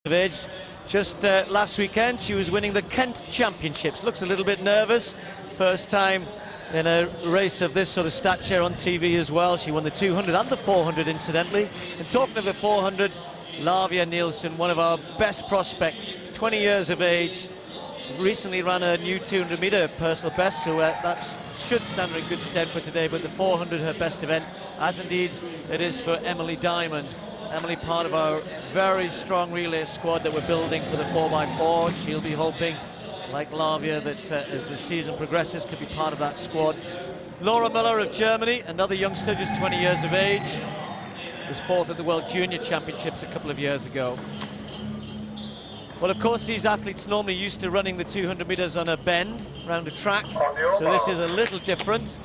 of age. Just last weekend she was winning the Kent Championships. Looks a little bit nervous. First time in a race of this sort of stature on TV as well. She won the 200 and the 400 incidentally. And talking of the 400, Lavia Nielsen, one of our best prospects, 20 years of age, recently ran a new 200-meter personal best, so that should stand her in good stead for today. But the 400 her best event, as indeed it is for Emily Diamond. Emily, part of our very strong relay squad that we're building for the 4x4. She'll be hoping, like Lavia, that as the season progresses, could be part of that squad. Laura Müller of Germany, another youngster, just 20 years of age, was fourth at the World Junior Championships a couple of years ago. Well, of course, these athletes normally used to running the 200 meters on a bend around a track, so this is a little different.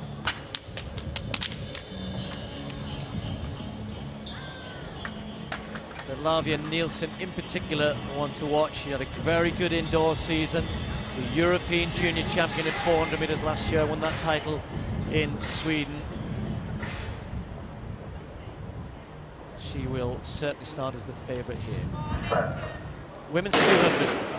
But Lavia Nielsen in particular one to watch. She had a very good indoor season, the European junior champion at 400 meters last year, won that title in Sweden. She will certainly start as the favorite here. Women's 200.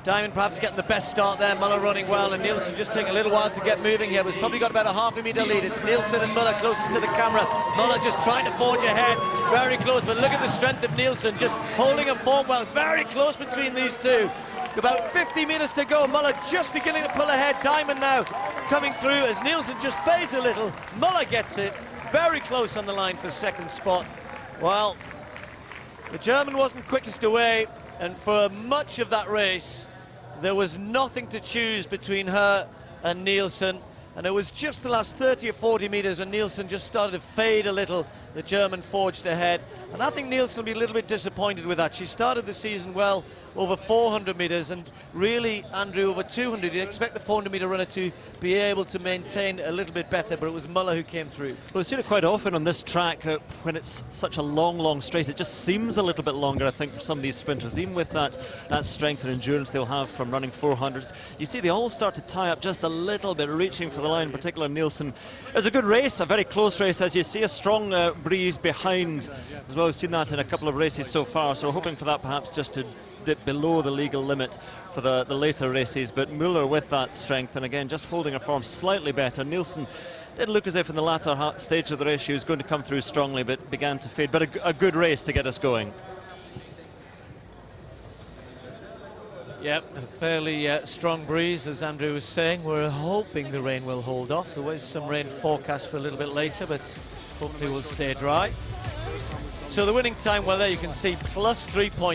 Diamond perhaps getting the best start there, Müller running well, and Nielsen just taking a little while to get moving here. We've probably got about a half a meter lead. It's Nielsen and Müller closest to the camera. Müller just trying to forge ahead, very close, but look at the strength of Nielsen, just holding her form well, very close between these two. About 50 meters to go, Müller just beginning to pull ahead. Diamond now coming through as Nielsen just fades a little. Müller gets it, very close on the line for second spot. Well, the German wasn't quickest away, and for much of that race, there was nothing to choose between her and Nielsen, and it was just the last 30 or 40 meters when Nielsen just started to fade a little. The German forged ahead, and I think Nielsen will be a little bit disappointed with that. She started the season well over 400 meters, and really, Andrew, over 200. You'd expect the 400 meter runner to be able to maintain a little bit better, but it was Müller who came through. Well, we've seen it quite often on this track when it's such a long straight. It just seems a little bit longer, I think, for some of these sprinters, even with that strength and endurance they'll have from running 400s. You see they all start to tie up just a little bit, reaching for the line, particularly Nielsen. It was a good race, a very close race, as you see, a strong breeze behind as well. We've seen that in a couple of races so far, so we're hoping for that perhaps just to dip below the legal limit for the later races. But Müller with that strength, and again just holding her form slightly better. Nielsen did look as if in the latter stage of the race she was going to come through strongly, but began to fade. But a good race to get us going. Yep, a fairly strong breeze, as Andrew was saying. We're hoping the rain will hold off. There was some rain forecast for a little bit later, but hopefully we'll stay dry. So the winning time, well, there you can see, plus 3 points.